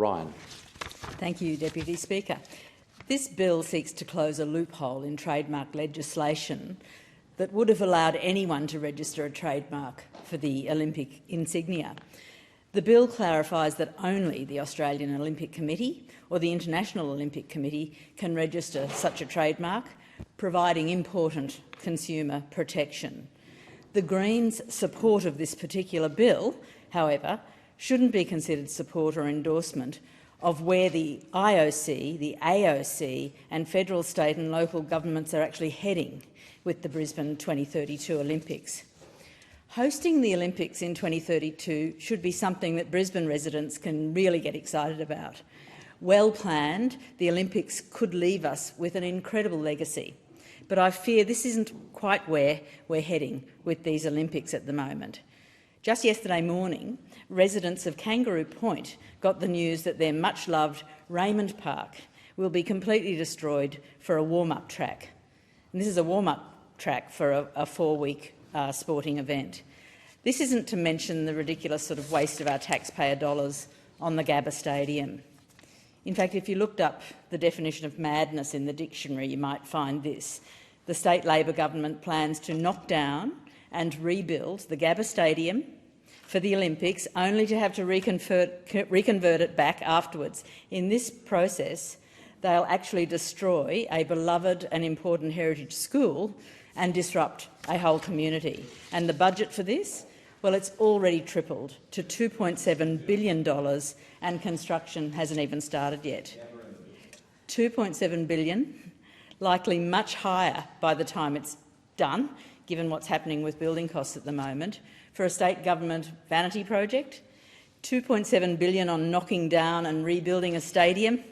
Ryan. Thank you, Deputy Speaker. This bill seeks to close a loophole in trademark legislation that would have allowed anyone to register a trademark for the Olympic Insignia. The bill clarifies that only the Australian Olympic Committee or the International Olympic Committee can register such a trademark, providing important consumer protection. The Greens' support of this particular bill, however, shouldn't be considered support or endorsement of where the IOC, the AOC and federal, state and local governments are actually heading with the Brisbane 2032 Olympics. Hosting the Olympics in 2032 should be something that Brisbane residents can really get excited about. Well planned, the Olympics could leave us with an incredible legacy. But I fear this isn't quite where we're heading with these Olympics at the moment. Just yesterday morning, residents of Kangaroo Point got the news that their much-loved Raymond Park will be completely destroyed for a warm-up track. And this is a warm-up track for a 4-week sporting event. This isn't to mention the ridiculous sort of waste of our taxpayer dollars on the Gabba Stadium. In fact, if you looked up the definition of madness in the dictionary, you might find this. The state Labor government plans to knock down and rebuild the Gabba Stadium for the Olympics, only to have to reconvert it back afterwards. In this process, they'll actually destroy a beloved and important heritage school and disrupt a whole community. And the budget for this? Well, it's already tripled to $2.7 billion and construction hasn't even started yet. $2.7 billion, likely much higher by the time it's done, given what's happening with building costs at the moment, for a state government vanity project. $2.7 billion on knocking down and rebuilding a stadium?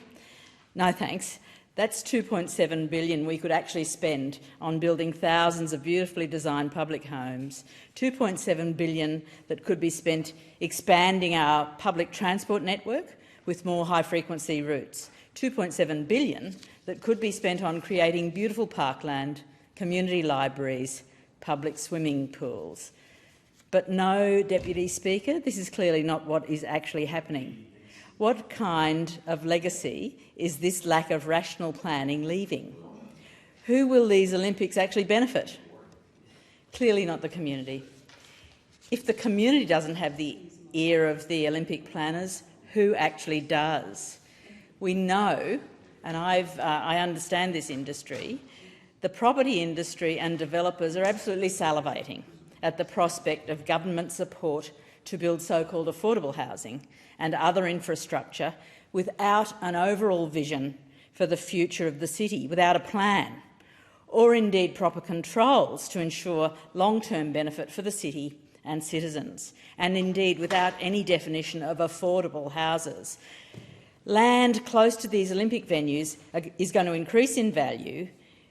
No thanks. That's $2.7 billion we could actually spend on building thousands of beautifully designed public homes, $2.7 billion that could be spent expanding our public transport network with more high-frequency routes, $2.7 billion that could be spent on creating beautiful parkland, community libraries, public swimming pools. But no, Deputy Speaker, this is clearly not what is actually happening. What kind of legacy is this lack of rational planning leaving? Who will these Olympics actually benefit? Clearly not the community. If the community doesn't have the ear of the Olympic planners, who actually does? We know, and I understand this industry, the property industry and developers are absolutely salivating at the prospect of government support to build so-called affordable housing and other infrastructure without an overall vision for the future of the city, without a plan, or indeed proper controls to ensure long-term benefit for the city and citizens, and indeed without any definition of affordable houses. Land close to these Olympic venues is going to increase in value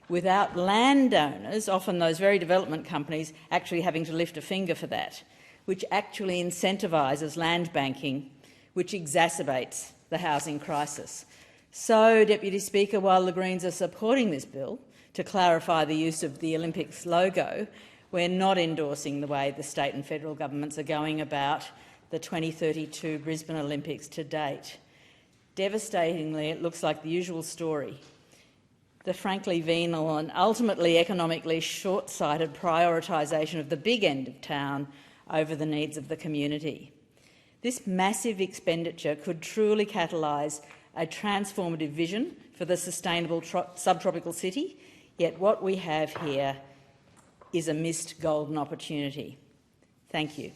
without landowners, often those very development companies, actually having to lift a finger for that, which actually incentivises land banking, which exacerbates the housing crisis. So, Deputy Speaker, while the Greens are supporting this bill to clarify the use of the Olympics logo, we're not endorsing the way the state and federal governments are going about the 2032 Brisbane Olympics to date. Devastatingly, it looks like the usual story. The frankly venal and ultimately economically short-sighted prioritisation of the big end of town over the needs of the community. This massive expenditure could truly catalyse a transformative vision for the sustainable subtropical city, yet what we have here is a missed golden opportunity. Thank you.